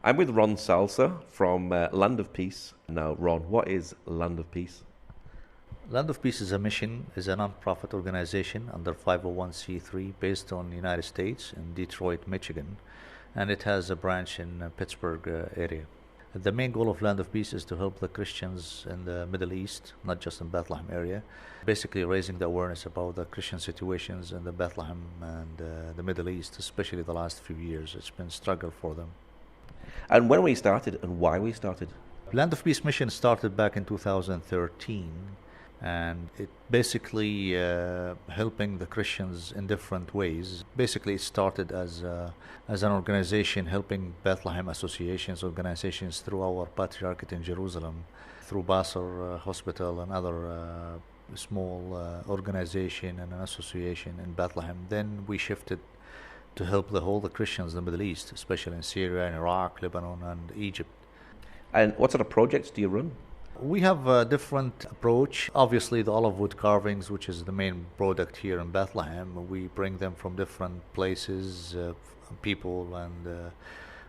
I'm with Ron Salsa from Land of Peace. Now, Ron, what is Land of Peace? Land of Peace is a mission, is a non-profit organization under 501c3 based on the United States in Detroit, Michigan, and it has a branch in Pittsburgh area. The main goal of Land of Peace is to help the Christians in the Middle East, not just in Bethlehem area, basically raising the awareness about the Christian situations in the Bethlehem and the Middle East, especially the last few years. It's been a struggle for them. And when we started and why we started? Land of Peace mission started back in 2013, and it basically helping the Christians in different ways. Basically, it started as an organization helping Bethlehem associations, organizations through our Patriarchate in Jerusalem, through Basel Hospital and other small organization and an association in Bethlehem. Then we shifted to help the Christians in the Middle East, especially in Syria and Iraq, Lebanon and Egypt. And what sort of projects do you run? We have a different approach. Obviously, the olive wood carvings, which is the main product here in Bethlehem, we bring them from different places, people, and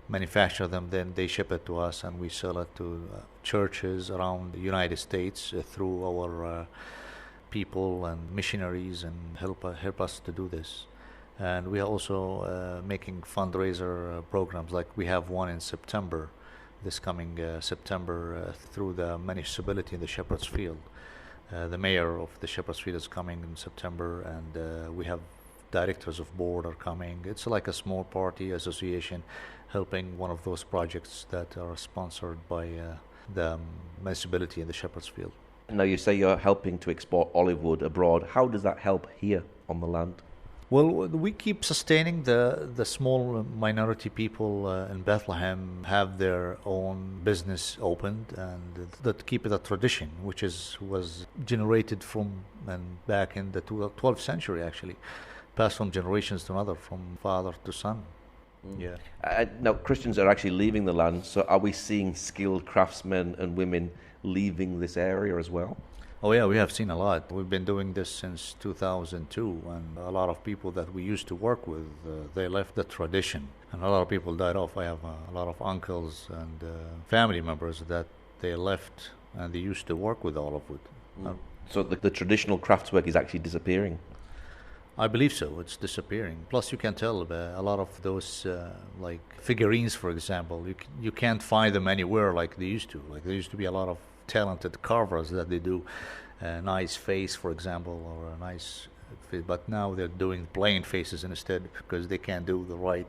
manufacture them. Then they ship it to us, and we sell it to churches around the United States through our people and missionaries, and help us to do this. And we are also making fundraiser programs, like we have one in September, this coming September, through the municipality in the Shepherd's Field. The mayor of the Shepherd's Field is coming in September, and we have directors of board are coming. It's like a small party association helping one of those projects that are sponsored by the municipality in the Shepherd's Field. Now, you say you're helping to export olive wood abroad. How does that help here on the land? Well, we keep sustaining the small minority people in Bethlehem, have their own business opened, and that keep it a tradition, which was generated from and back in the 12th century, actually, passed from generations to another, from father to son. Yeah. Now, Christians are actually leaving the land, so are we seeing skilled craftsmen and women leaving this area as well? Oh yeah, we have seen a lot. We've been doing this since 2002, and a lot of people that we used to work with, they left the tradition, and a lot of people died off. I have a lot of uncles and family members that they left, and they used to work with olive wood. So the traditional craftswork is actually disappearing? I believe so. It's disappearing. Plus, you can tell a lot of those, like figurines, for example, you can't find them anywhere like they used to. Like there used to be a lot of talented carvers that they do a nice face, for example, or a nice face, but now they're doing plain faces instead because they can't do the right,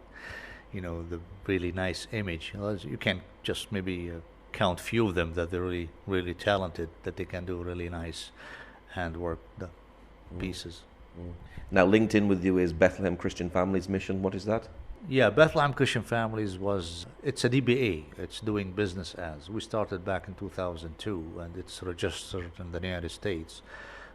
the really nice image. You can just maybe count few of them that they're really, really talented, that they can do really nice handwork pieces. Now, linked in with you is Bethlehem Christian Families Mission. What is that? Yeah, Bethlehem Christian Families it's a DBA. It's doing business as. We started back in 2002, and it's registered in the United States.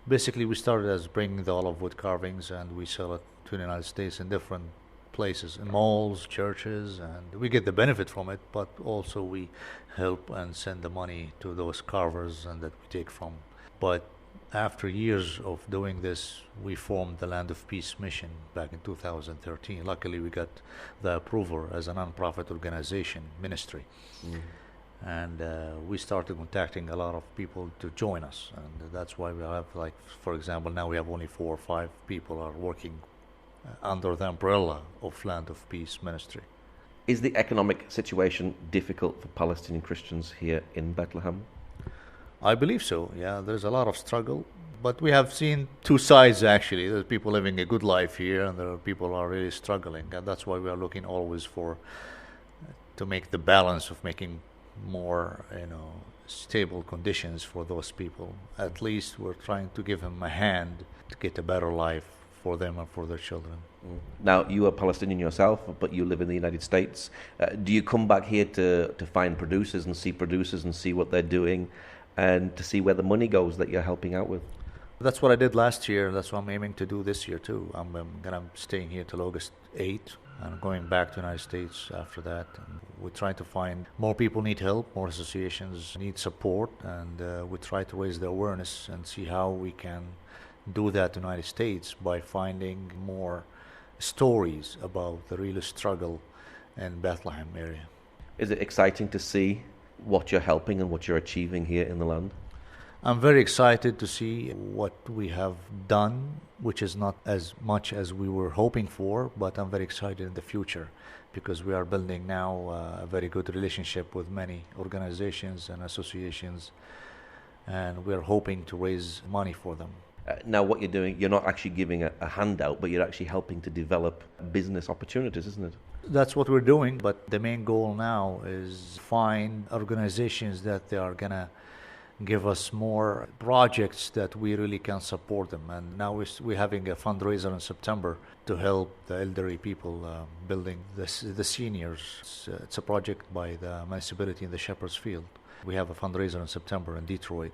Basically, we started as bringing the olive wood carvings, and we sell it to the United States in different places, in malls, churches, and we get the benefit from it, but also we help and send the money to those carvers and that we take from. But after years of doing this, we formed the Land of Peace mission back in 2013. Luckily, we got the approval as a non-profit organization, ministry. And we started contacting a lot of people to join us. And that's why we have, like, for example, now we have only 4 or 5 people are working under the umbrella of Land of Peace ministry. Is the economic situation difficult for Palestinian Christians here in Bethlehem? I believe so, yeah. There's a lot of struggle, but we have seen two sides, actually. There's people living a good life here, and there are people who are really struggling, and that's why we are looking always to make the balance of making more, stable conditions for those people. At least we're trying to give them a hand to get a better life for them and for their children. Now, you are Palestinian yourself, but you live in the United States. Do you come back here to find producers and see what they're doing, and to see where the money goes that you're helping out with? That's what I did last year, and that's what I'm aiming to do this year too. I'm staying here till August 8th, and going back to the United States after that. And we're trying to find more people need help, more associations need support, and we try to raise the awareness and see how we can do that in the United States by finding more stories about the real struggle in Bethlehem area. Is it exciting to see what you're helping and what you're achieving here in the land? I'm very excited to see what we have done, which is not as much as we were hoping for, but I'm very excited in the future because we are building now a very good relationship with many organizations and associations, and we're hoping to raise money for them. Now, what you're doing, you're not actually giving a handout, but you're actually helping to develop business opportunities, isn't it? That's what we're doing, but the main goal now is find organizations that they are gonna give us more projects that we really can support them. And now we're having a fundraiser in September to help the elderly people building the seniors. It's a project by the municipality in the Shepherd's Field. We have a fundraiser in September in Detroit.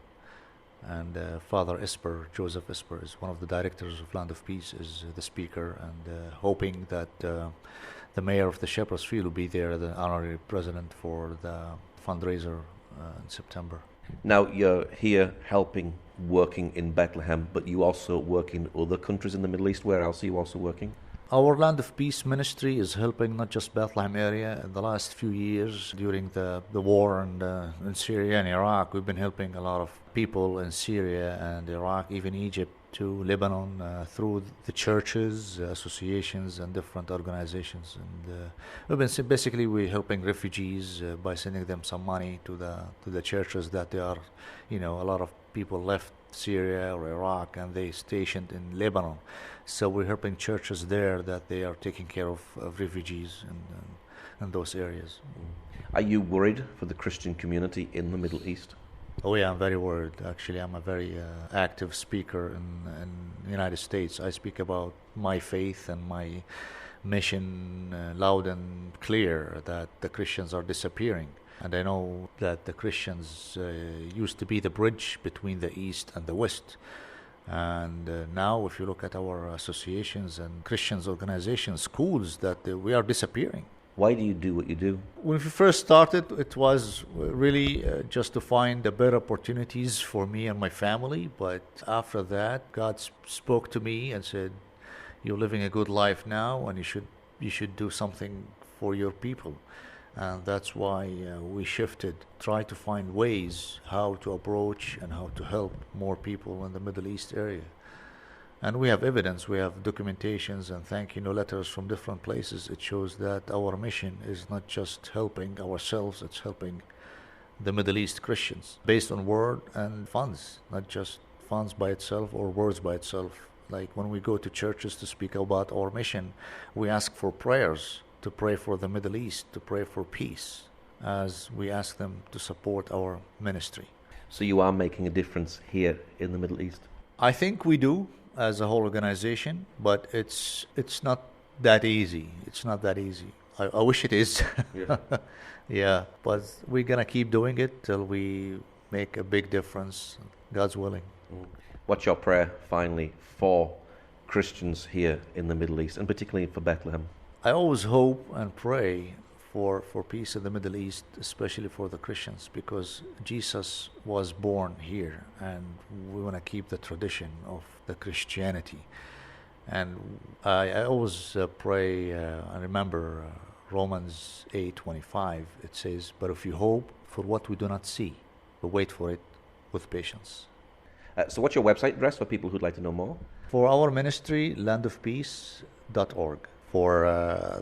And Father Esper, Joseph Esper, is one of the directors of Land of Peace, is the speaker, and hoping that the mayor of the Shepherd's Field will be there, the honorary president for the fundraiser in September. Now, you're here helping, working in Bethlehem, but you also work in other countries in the Middle East. Where else are you also working? Our Land of Peace ministry is helping not just Bethlehem area. In the last few years, during the war in Syria and Iraq, we've been helping a lot of people in Syria and Iraq, even Egypt, to Lebanon, through the churches, associations, and different organizations. And we've been basically we're helping refugees by sending them some money to the churches that they are, a lot of people left Syria or Iraq and they stationed in Lebanon. So we're helping churches there that they are taking care of refugees in those areas. Are you worried for the Christian community in the Middle East? Oh yeah, I'm very worried. Actually, I'm a very active speaker in the United States. I speak about my faith and my mission loud and clear that the Christians are disappearing. And I know that the Christians used to be the bridge between the East and the West. And now if you look at our associations and Christians organizations, schools, that we are disappearing. Why do you do what you do? When we first started, it was really just to find the better opportunities for me and my family. But after that, God spoke to me and said, "You're living a good life now, and you should do something for your people." And that's why we shifted, try to find ways how to approach and how to help more people in the Middle East area. And we have evidence, we have documentations and thank you letters from different places. It shows that our mission is not just helping ourselves, it's helping the Middle East Christians based on word and funds, not just funds by itself or words by itself. Like when we go to churches to speak about our mission, we ask for prayers, to pray for the Middle East, to pray for peace, as we ask them to support our ministry. So you are making a difference here in the Middle East? I think we do as a whole organization, but it's not that easy. It's not that easy. I wish it is. Yeah. Yeah, but we're going to keep doing it till we make a big difference, God's willing. What's your prayer, finally, for Christians here in the Middle East, and particularly for Bethlehem? I always hope and pray for peace in the Middle East, especially for the Christians, because Jesus was born here, and we want to keep the tradition of the Christianity. And I always pray, I remember Romans 8:25, it says, "But if you hope for what we do not see, we wait for it with patience." So what's your website address for people who'd like to know more? For our ministry, landofpeace.org. For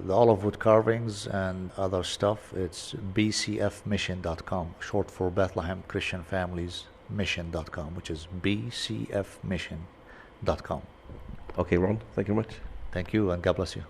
the olive wood carvings and other stuff, it's bcfmission.com, short for Bethlehem Christian Families Mission.com, which is bcfmission.com. Okay, Ron, thank you very much. Thank you, and God bless you.